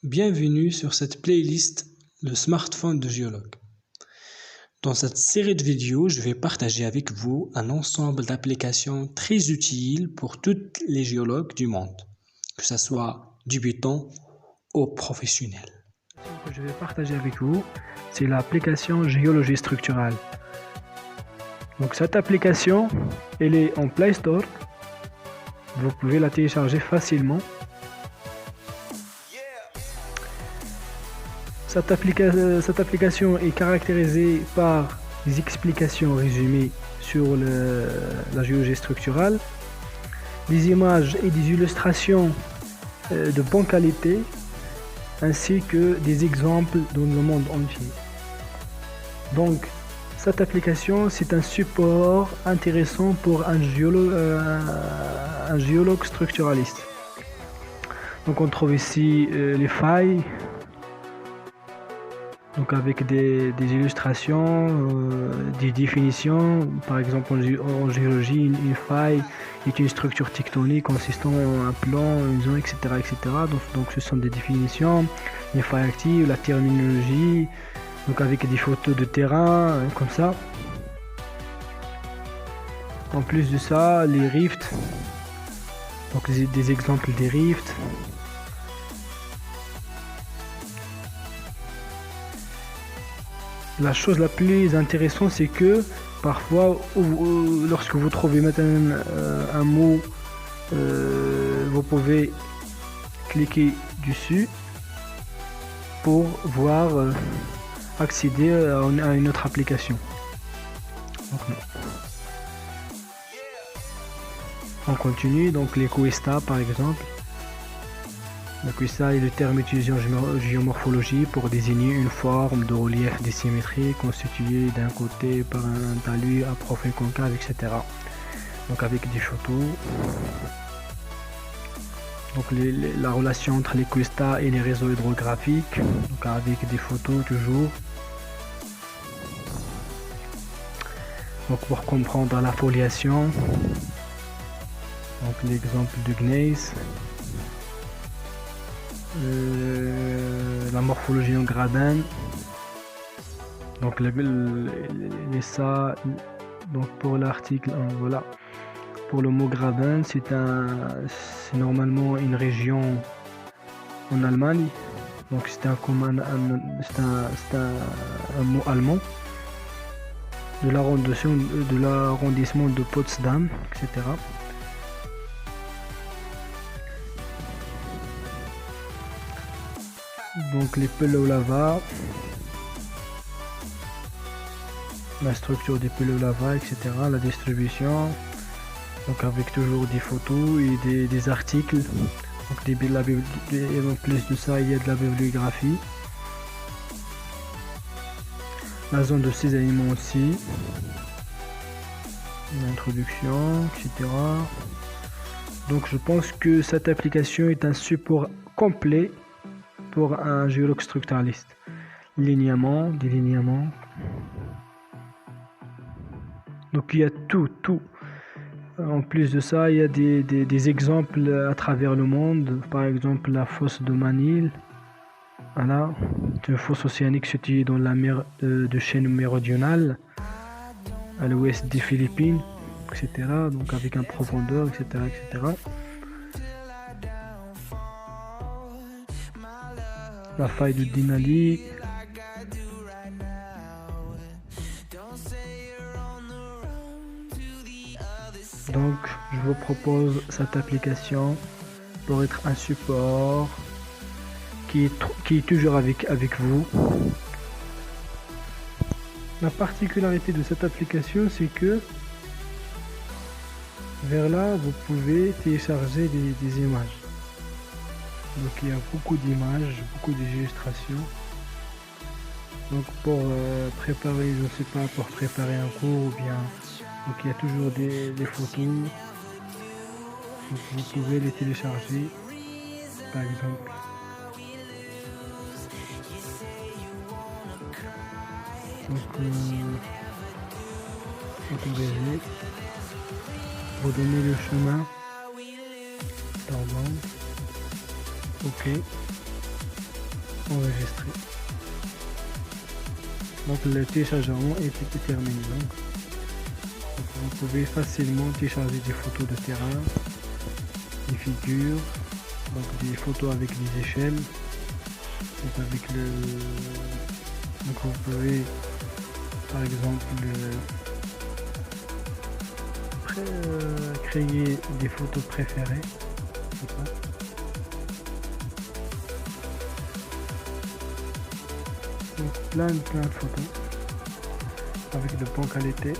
Bienvenue sur cette playlist Le smartphone de géologue. Dans cette série de vidéos, je vais partager avec vous un ensemble d'applications très utiles pour tous les géologues du monde, que ce soit débutants ou professionnels. Que je vais partager avec vous, c'est l'application Géologie structurale. Donc cette application, elle est en Play Store. Vous pouvez la télécharger facilement. Cette application est caractérisée par des explications résumées sur la géologie structurale, des images et des illustrations de bonne qualité, ainsi que des exemples dans le monde entier. Donc, cette application, c'est un support intéressant pour un géologue structuraliste. Donc, on trouve ici les failles, donc avec des illustrations, des définitions. Par exemple, en géologie, une faille est une structure tectonique consistant en un plan, une zone, etc. etc. Donc ce sont des définitions, les failles actives, la terminologie, donc avec des photos de terrain, comme ça. En plus de ça, les rifts, donc des exemples des rifts. La chose la plus intéressante, c'est que parfois, lorsque vous trouvez maintenant un mot, vous pouvez cliquer dessus pour voir accéder à une autre application. Donc, on continue, donc les Cuesta par exemple. Le Cuesta est le terme utilisé en géomorphologie pour désigner une forme de relief dissymétrique constituée d'un côté par un talus à profil concave, etc. Donc avec des photos. Donc la relation entre les Cuesta et les réseaux hydrographiques, donc avec des photos toujours. Donc pour comprendre la foliation, donc l'exemple du gneiss. La morphologie en gradin, donc ça, donc pour l'article, voilà, pour le mot gradin, c'est normalement une région en Allemagne, donc c'est un mot allemand de l'arrondissement de Potsdam, etc. Donc les pelolava, la structure des pelolava, etc. La distribution, donc avec toujours des photos et des articles. Donc en plus de ça, il y a de la bibliographie. La zone de cisaillement aussi. L'introduction, etc. Donc je pense que cette application est un support complet pour un géologue structuraliste. Linéament, délinéament. Donc il y a tout. En plus de ça, il y a des exemples à travers le monde. Par exemple, la fosse de Manille. Voilà, c'est une fosse océanique située dans la mer de Chine méridionale, à l'ouest des Philippines, etc. Donc avec une profondeur, etc., etc. La faille de Denali. Donc, je vous propose cette application pour être un support qui est toujours avec vous. La particularité de cette application, c'est que vers là, vous pouvez télécharger des images. Donc il y a beaucoup d'images, beaucoup d'illustrations. Donc pour préparer, je ne sais pas, pour préparer un cours ou bien. Donc il y a toujours des photos. Donc vous pouvez les télécharger, par exemple. Donc autoriser. Redonner le chemin. Pardon. Ok. enregistré. Donc le téléchargement est terminé. Donc vous pouvez facilement télécharger des photos de terrain, des figures, donc des photos avec des échelles. Donc vous pouvez par exemple créer des photos préférées. Donc plein de photos avec de bonne qualité.